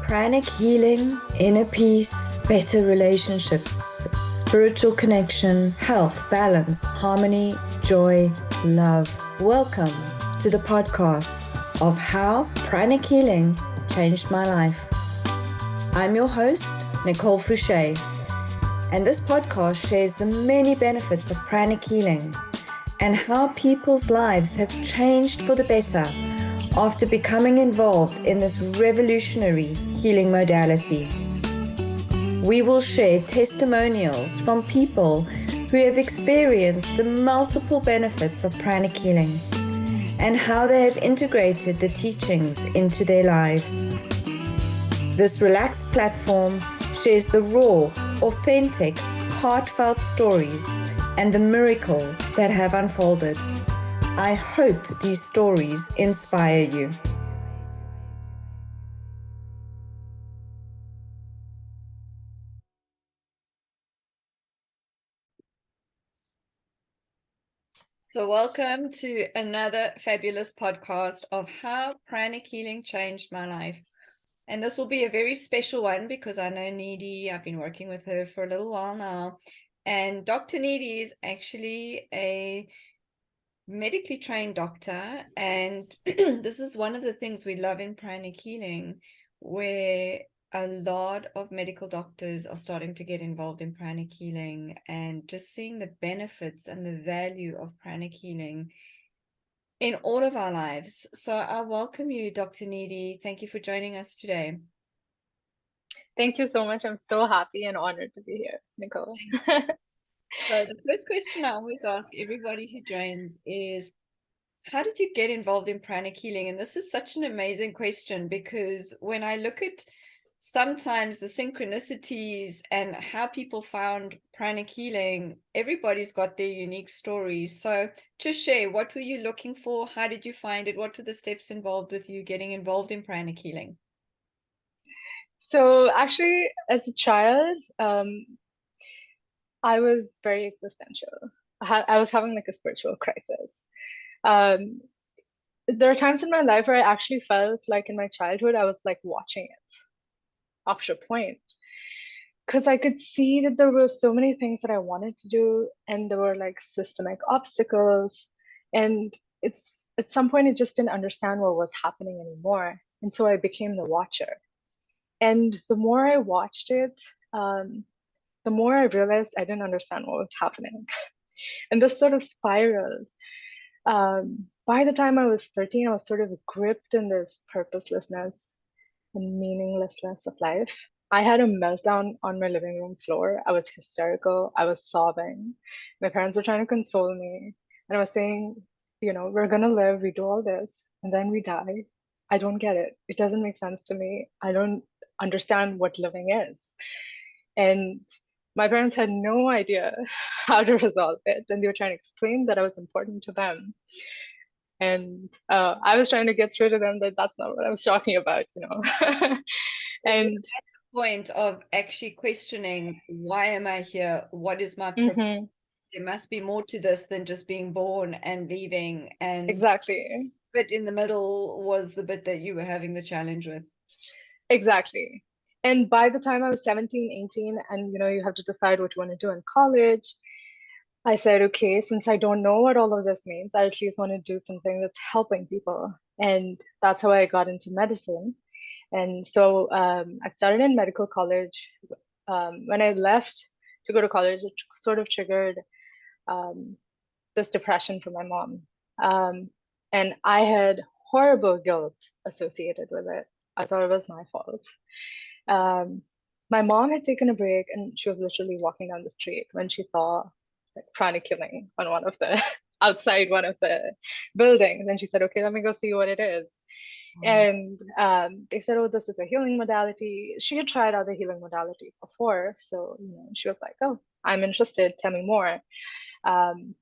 Pranic healing, inner peace, better relationships, spiritual connection, health, balance, harmony, joy, love. Welcome to the podcast of How Pranic Healing Changed My Life. I'm your host, Nicole Fouche, and this podcast shares the many benefits of pranic healing and how people's lives have changed for the better after becoming involved in this revolutionary healing modality. We will share testimonials from people who have experienced the multiple benefits of pranic healing and how they have integrated the teachings into their lives. This relaxed platform shares the raw, authentic, heartfelt stories and the miracles that have unfolded. I hope these stories inspire you. So welcome to another fabulous podcast of How Pranic Healing Changed My Life. And this will be a very special one because I know Nidhi, I've been working with her for a little while now. And Dr. Nidhi is actually a medically trained doctor, and this is one of the things we love in pranic healing, where a lot of medical doctors are starting to get involved in pranic healing and just seeing the benefits and the value of pranic healing in all of our lives. So I welcome you, Dr. Nidhi. Thank you for joining us today. Thank you so much. I'm so happy and honored to be here, Nicole. So the first question I always ask everybody who joins is, how did you get involved in pranic healing? And this is such an amazing question because when I look at sometimes the synchronicities and how people found pranic healing, everybody's got their unique stories. So just share, what were you looking for? How did you find it? What were the steps involved with you getting involved in pranic healing? So actually, as a child, I was very existential. I was having like a spiritual crisis. Um, there are times in my life where I actually felt like in my childhood, I was like watching it up to a point. Because I could see that there were so many things that I wanted to do, and there were like systemic obstacles. And it's at some point, I just didn't understand what was happening anymore. And so I became the watcher. And the more I watched it, the more I realized I didn't understand what was happening. And this sort of spiraled. By the time I was 13, I was sort of gripped in this purposelessness and meaninglessness of life. I had a meltdown on my living room floor. I was hysterical. I was sobbing. My parents were trying to console me. And I was saying, we're going to live, we do all this, and then we die. I don't get it. It doesn't make sense to me. I don't understand what living is. And my parents had no idea how to resolve it. And they were trying to explain that I was important to them. And I was trying to get through to them that that's not what I was talking about, And point of actually questioning, why am I here? What is my purpose? Mm-hmm. There must be more to this than just being born and leaving. And Exactly. bit in the middle was the bit that you were having the challenge with. Exactly. And by the time I was 17, 18, and you have to decide what you want to do in college, I said, okay, since I don't know what all of this means, I at least want to do something that's helping people. And that's how I got into medicine. And so I started in medical college. When I left to go to college, it sort of triggered this depression for my mom. And I had horrible guilt associated with it. I thought it was my fault. Um, my mom had taken a break and she was literally walking down the street when she saw like pranic healing on one of the outside one of the buildings. And she said, okay, let me go see what it is. And they said, oh, this is a healing modality. She had tried other healing modalities before. So, she was like, oh, I'm interested. Tell me more. Um,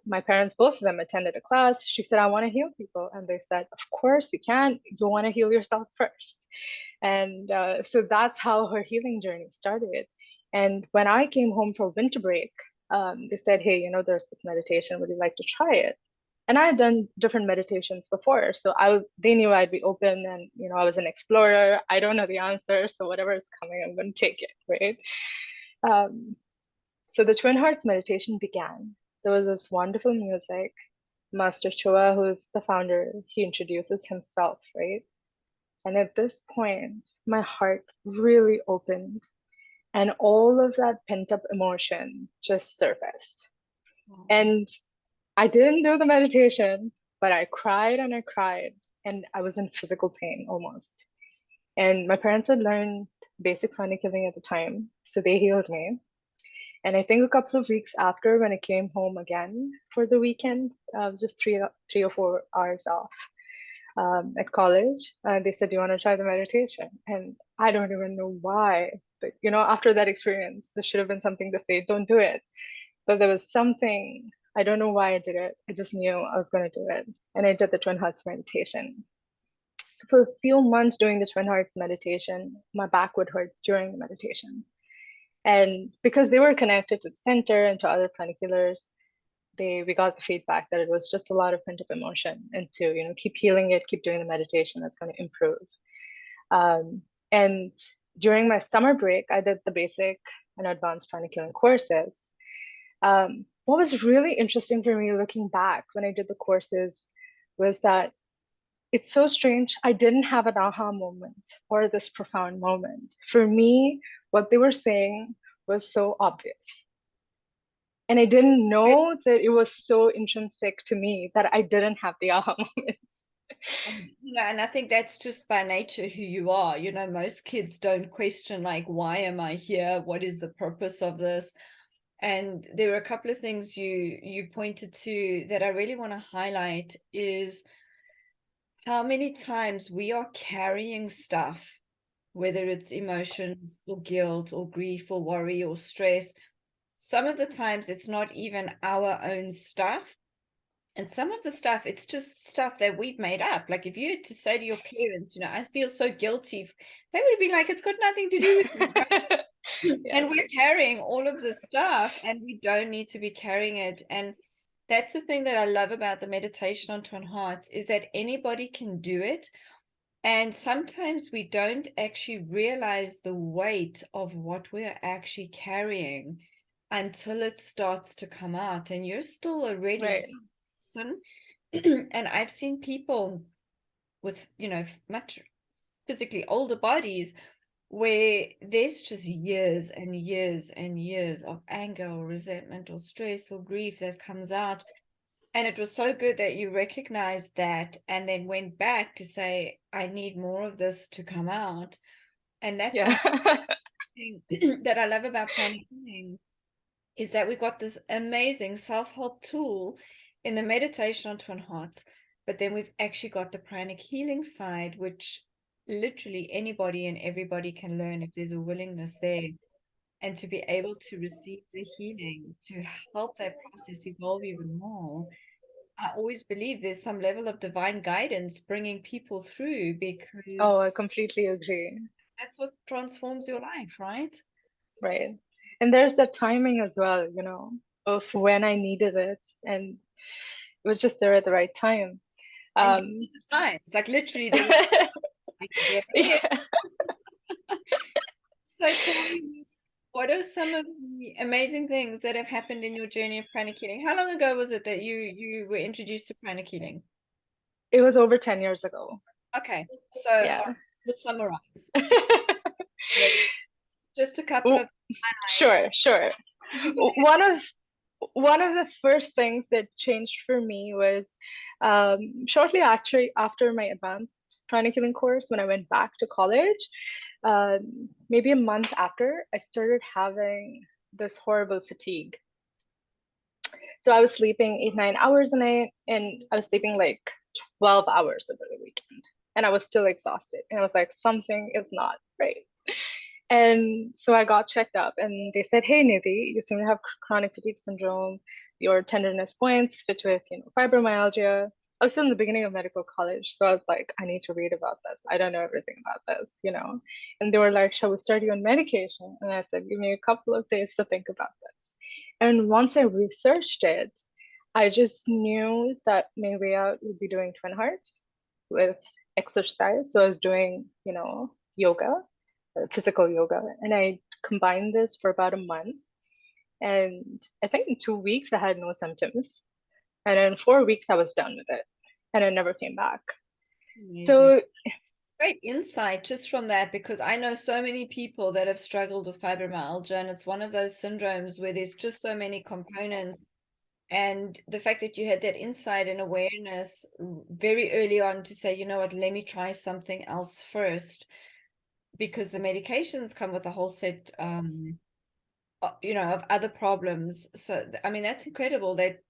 my parents, both of them attended a class. She said, I want to heal people. And they said, of course you can. You want to heal yourself first. And so that's how her healing journey started. And when I came home for winter break, they said, hey, there's this meditation. Would you like to try it? And I had done different meditations before. So they knew I'd be open and, I was an explorer. I don't know the answer. So whatever is coming, I'm going to take it, right? So the Twin Hearts meditation began. There was this wonderful music. Master Choa, who's the founder, he introduces himself, right? And at this point, my heart really opened and all of that pent up emotion just surfaced. And I didn't do the meditation, but I cried and I cried, and I was in physical pain almost. And my parents had learned basic pranic healing at the time, so they healed me. And I think a couple of weeks after, when I came home again for the weekend, just 3 or 4 hours off at college, they said, "Do you want to try the meditation?" And I don't even know why, but after that experience, this should have been something to say, "Don't do it." But there was something, I don't know why I did it. I just knew I was going to do it. And I did the Twin Hearts meditation. So for a few months doing the Twin Hearts meditation, my back would hurt during the meditation. And because they were connected to the center and to other pranic healers, we got the feedback that it was just a lot of pent up emotion, and to keep healing it, keep doing the meditation, that's going to improve. And during my summer break, I did the basic and advanced pranic healing courses. What was really interesting for me looking back when I did the courses was that it's so strange. I didn't have an aha moment or this profound moment. For me, what they were saying was so obvious. And I didn't know that it was so intrinsic to me that I didn't have the aha moments. And I think that's just by nature who you are. Most kids don't question, like, why am I here? What is the purpose of this? And there were a couple of things you pointed to that I really want to highlight is how many times we are carrying stuff, whether it's emotions or guilt or grief or worry or stress. Some of the times it's not even our own stuff. And some of the stuff, it's just stuff that we've made up. Like if you had to say to your parents, I feel so guilty, they would be like, it's got nothing to do with you. Yeah. And we're carrying all of this stuff and we don't need to be carrying it. And that's the thing that I love about the meditation on Twin Hearts is that anybody can do it. And sometimes we don't actually realize the weight of what we're actually carrying until it starts to come out. And you're still already right. And I've seen people with, much physically older bodies where there's just years and years and years of anger or resentment or stress or grief that comes out. And it was so good that you recognized that and then went back to say, I need more of this to come out. And that's something that I love about pranic healing is that we've got this amazing self-help tool in the meditation on Twin Hearts, but then we've actually got the pranic healing side, which literally anybody and everybody can learn if there's a willingness there, and to be able to receive the healing to help that process evolve even more. I always believe there's some level of divine guidance bringing people through because I completely agree. That's what transforms your life, right? Right. And there's that timing as well, of when I needed it, and it was just there at the right time. And the signs, like literally yeah. So tell me, what are some of the amazing things that have happened in your journey of pranic healing? How long ago was it that you were introduced to pranic healing? It was over 10 years ago. Okay, so yeah. To summarize. Just a couple of Sure. One of the first things that changed for me was shortly actually after my advanced pranic healing course, when I went back to college, maybe a month after, I started having this horrible fatigue. So I was sleeping 8-9 hours a night, and I was sleeping like 12 hours over the weekend, and I was still exhausted. And I was like, something is not right. And so I got checked up, and they said, "Hey, Nidhi, you seem to have chronic fatigue syndrome. Your tenderness points fit with, fibromyalgia." I was still in the beginning of medical college, so I was like, I need to read about this. I don't know everything about this, And they were like, "Shall we start you on medication?" And I said, "Give me a couple of days to think about this." And once I researched it, I just knew that my way out would be doing twin hearts with exercise. So I was doing, yoga, physical yoga, and I combined this for about a month. And I think in 2 weeks I had no symptoms. And in 4 weeks I was done with it. And I never came back. Amazing. So Great insight just from that, because I know so many people that have struggled with fibromyalgia, and it's one of those syndromes where there's just so many components. And the fact that you had that insight and awareness very early on to say, you know what, let me try something else first, because the medications come with a whole set, of other problems. So, I mean, that's incredible that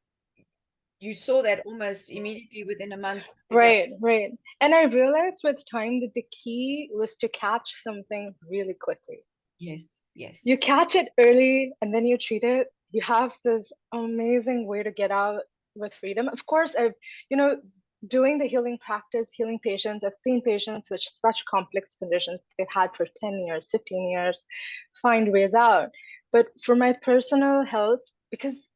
you saw that almost immediately within a month. right, right. And I realized with time that the key was to catch something really quickly. Yes, yes. You catch it early and then you treat it. You have this amazing way to get out with freedom. Of course, doing the healing practice, healing patients, I've seen patients with such complex conditions they've had for 10 years, 15 years, find ways out. But for my personal health, because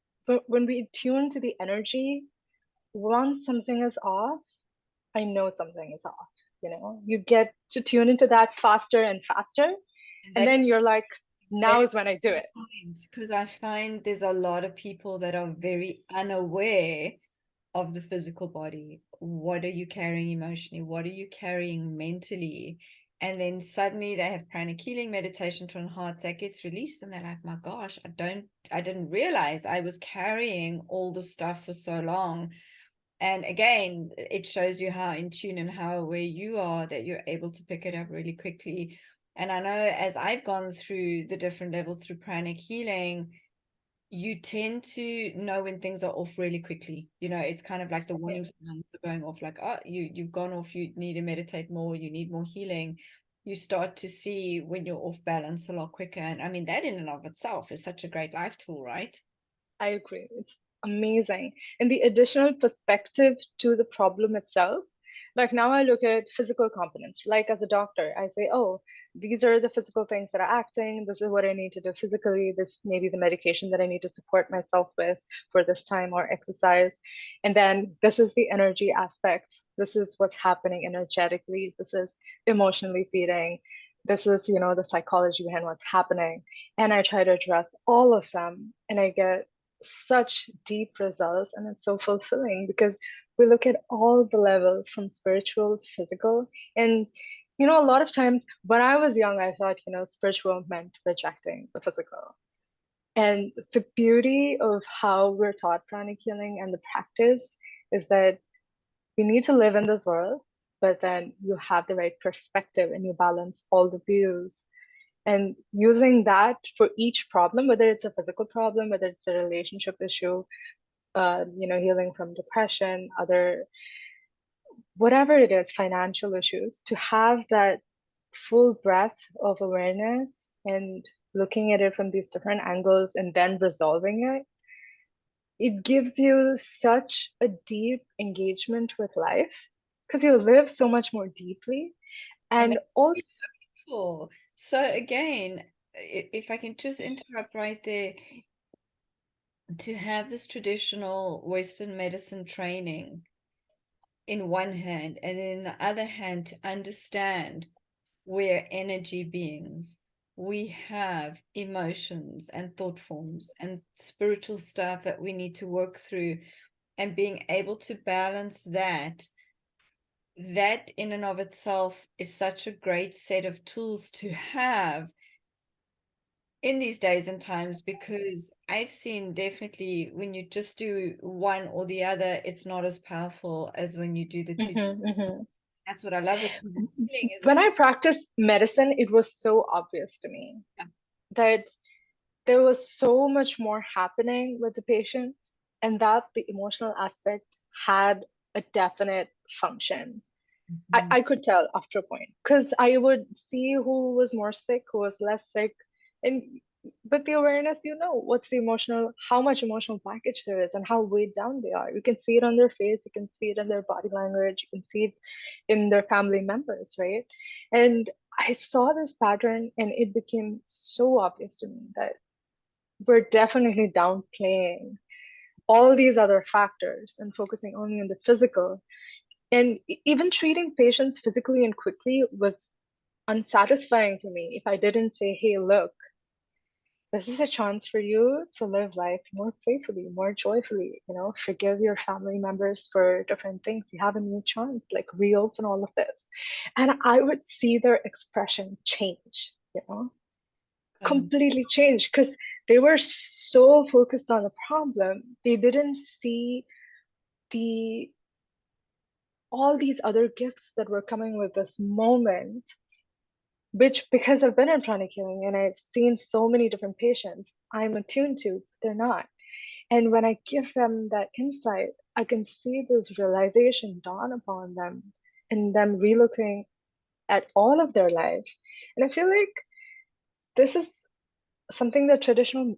when we tune to the energy, once something is off, I know something is off. You get to tune into that faster and faster. And That then you're like, now very is when I do it. because I find there's a lot of people that are very unaware of the physical body. What are you carrying emotionally? What are you carrying mentally? And then suddenly they have pranic healing meditation to hearts that gets released, and they're like, my gosh, I didn't realize I was carrying all the stuff for so long. And again, it shows you how in tune and how aware you are, that you're able to pick it up really quickly. And I know as I've gone through the different levels through pranic healing, you tend to know when things are off really quickly. It's kind of like the warning signs are going off, like, oh, you've gone off, you need to meditate more, you need more healing. You start to see when you're off balance a lot quicker. And I mean, that in and of itself is such a great life tool, right? I agree. It's amazing. And the additional perspective to the problem itself, like now I look at physical components. Like as a doctor, I say, oh, these are the physical things that are acting. This is what I need to do physically. This may be the medication that I need to support myself with for this time or exercise. And then this is the energy aspect. This is what's happening energetically. This is emotionally feeding. This is, the psychology behind what's happening. And I try to address all of them. And I get such deep results, and it's so fulfilling because we look at all the levels from spiritual to physical. And a lot of times when I was young, I thought spiritual meant rejecting the physical. And the beauty of how we're taught pranic healing and the practice is that we need to live in this world, but then you have the right perspective and you balance all the views, and using that for each problem, whether it's a physical problem, whether it's a relationship issue, healing from depression, other, whatever it is, financial issues, to have that full breadth of awareness and looking at it from these different angles and then resolving it gives you such a deep engagement with life because you live so much more deeply. And And that's what also, you're looking for. So again, if I can just interrupt right there, to have this traditional Western medicine training in one hand, and in the other hand, to understand we're energy beings. We have emotions and thought forms and spiritual stuff that we need to work through, and being able to balance that in and of itself is such a great set of tools to have in these days and times, because I've seen definitely when you just do one or the other, it's not as powerful as when you do the two. That's what I love with healing, is when it's I practiced medicine, it was so obvious to me that there was so much more happening with the patient and that the emotional aspect had a definite function. I could tell after a point because I would see who was more sick, who was less sick. And with the awareness, what's the emotional, how much emotional package there is and how weighed down they are. You can see it on their face, you can see it in their body language, you can see it in their family members, right? And I saw this pattern and it became so obvious to me that we're definitely downplaying all these other factors and focusing only on the physical. And even treating patients physically and quickly was unsatisfying for me if I didn't say, hey, look, this is a chance for you to live life more playfully, more joyfully, forgive your family members for different things. You have a new chance, like reopen all of this. And I would see their expression change, completely change, because they were so focused on the problem. They didn't see all these other gifts that were coming with this moment, which, because I've been in pranic healing and I've seen so many different patients, I'm attuned to, but they're not. And when I give them that insight, I can see this realization dawn upon them and them relooking at all of their life. And I feel like this is something that traditional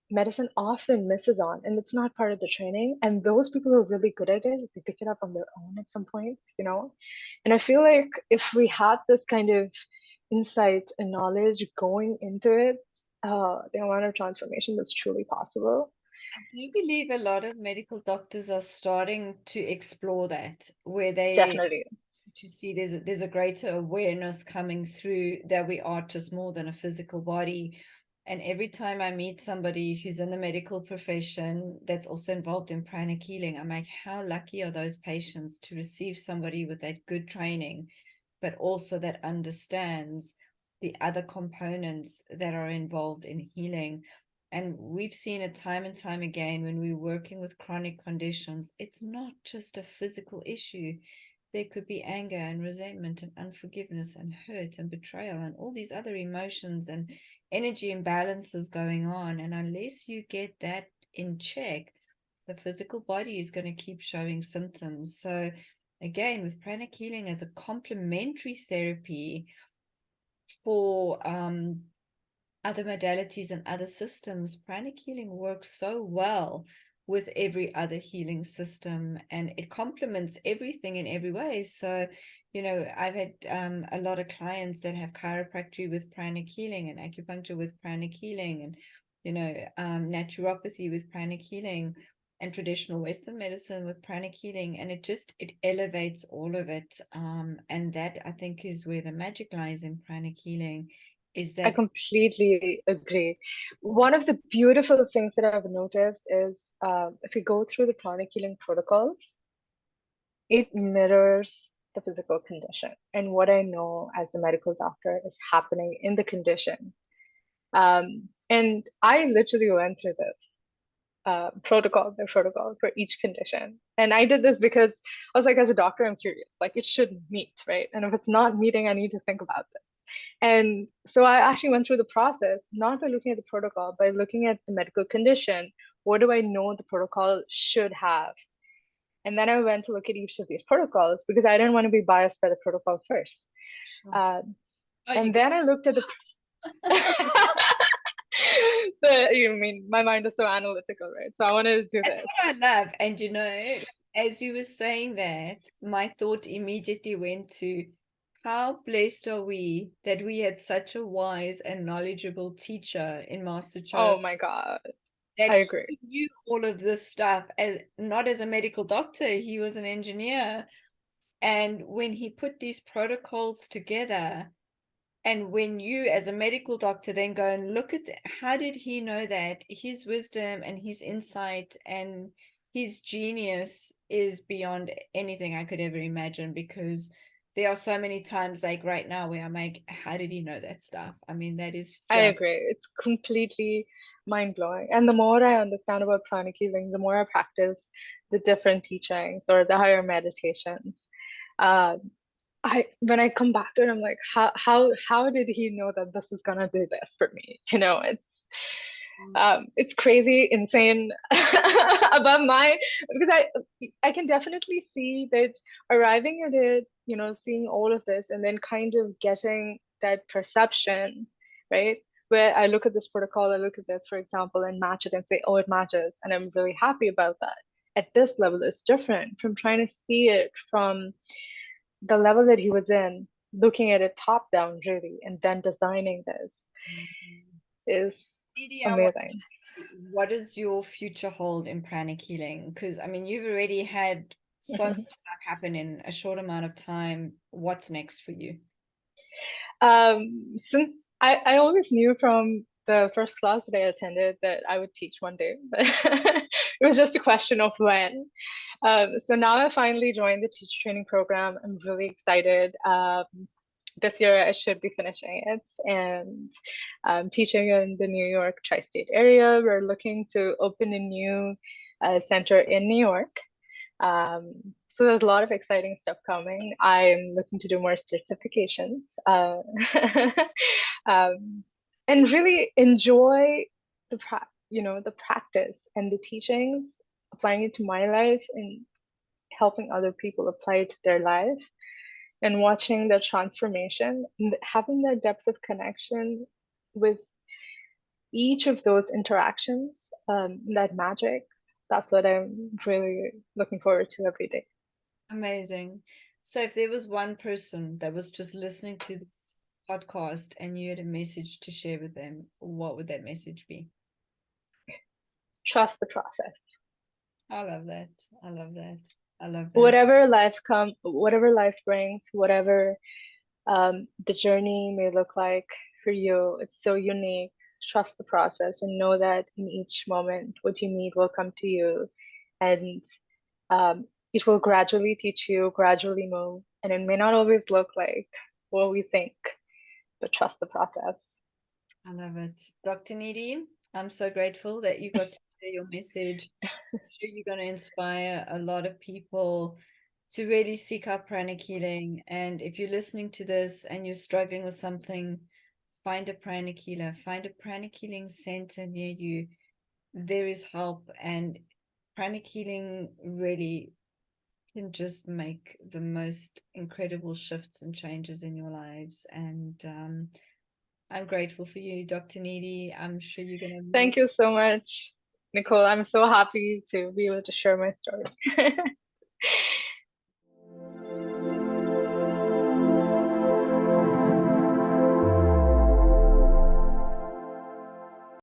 medicine often misses on, and it's not part of the training. And those people who are really good at it, they pick it up on their own at some point, And I feel like if we had this kind of insight and knowledge going into it, the amount of transformation that's truly possible. I do believe a lot of medical doctors are starting to explore that, where they Definitely. to see there's a greater awareness coming through that we are just more than a physical body. And every time I meet somebody who's in the medical profession that's also involved in pranic healing, I'm like, how lucky are those patients to receive somebody with that good training, but also that understands the other components that are involved in healing. And we've seen it time and time again when we're working with chronic conditions, it's not just a physical issue. There could be anger and resentment and unforgiveness and hurt and betrayal and all these other emotions and energy imbalances going on. And unless you get that in check, the physical body is going to keep showing symptoms. So again, with pranic healing as a complementary therapy for other modalities and other systems, pranic healing works so well with every other healing system, and it complements everything in every way. So, I've had a lot of clients that have chiropractic with pranic healing and acupuncture with pranic healing and, naturopathy with pranic healing and traditional Western medicine with pranic healing. And it elevates all of it. And that, I think, is where the magic lies in pranic healing. I completely agree. One of the beautiful things that I've noticed is if you go through the pranic healing protocols, it mirrors the physical condition and what I know as a medical doctor is happening in the condition. And I literally went through this protocol by protocol for each condition. And I did this because I was like, as a doctor, I'm curious, like it should meet, right? And if it's not meeting, I need to think about this. And so I actually went through the process, not by looking at the protocol, by looking at the medical condition. What do I know the protocol should have? And then I went to look at each of these protocols because I didn't want to be biased by the protocol first. Sure. And then I looked at the. So, my mind is so analytical, right? So I wanted to do That's this. what I love. And as you were saying that, my thought immediately went to how blessed are we that we had such a wise and knowledgeable teacher in Master Cho. Oh my God. That I agree. he knew all of this stuff, not as a medical doctor, he was an engineer. And when he put these protocols together, and when you as a medical doctor then go and look at how did he know that, his wisdom and his insight and his genius is beyond anything I could ever imagine, because there are so many times like right now where I'm like, how did he know that stuff? I mean, that is I agree. It's completely mind-blowing. And the more I understand about pranic healing, the more I practice the different teachings or the higher meditations. Uh, when I come back to it, I'm like, how did he know that this is gonna do this for me? It's crazy, insane, above my, because I can definitely see that arriving at it, seeing all of this and then kind of getting that perception, right? Where I look at this protocol, I look at this, for example, and match it and say, oh, it matches, and I'm really happy about that. At this level, it's different from trying to see it from the level that he was in, looking at it top down, really, and then designing this is Nidhi, I want to amazing. ask you, what does your future hold in pranic healing? Because I mean, you've already had so much stuff happen in a short amount of time. What's next for you? Since I always knew from the first class that I attended that I would teach one day, but it was just a question of when. So now I finally joined the teacher training program. I'm really excited. This year I should be finishing it and teaching in the New York tri-state area. We're looking to open a new center in New York. So there's a lot of exciting stuff coming. I'm looking to do more certifications and really enjoy the practice and the teachings, applying it to my life and helping other people apply it to their life and watching the transformation and having that depth of connection with each of those interactions, that magic. That's what I'm really looking forward to every day. Amazing. So if there was one person that was just listening to this podcast and you had a message to share with them, what would that message be? Trust the process. I love that. I love that. I love that. Whatever life brings, whatever the journey may look like for you, it's so unique. Trust the process and know that in each moment, what you need will come to you, and it will gradually teach you, gradually move, and it may not always look like what we think, but trust the process. I love it. Dr. Nidhi, I'm so grateful that you got to share your message. I'm sure you're going to inspire a lot of people to really seek out pranic healing. And if you're listening to this and you're struggling with something, find a pranic healer, find a pranic healing center near you. There is help, and pranic healing really can just make the most incredible shifts and changes in your lives. And I'm grateful for you, Dr. Nidhi. I'm sure you're going to Thank you so much, Nicole. I'm so happy to be able to share my story.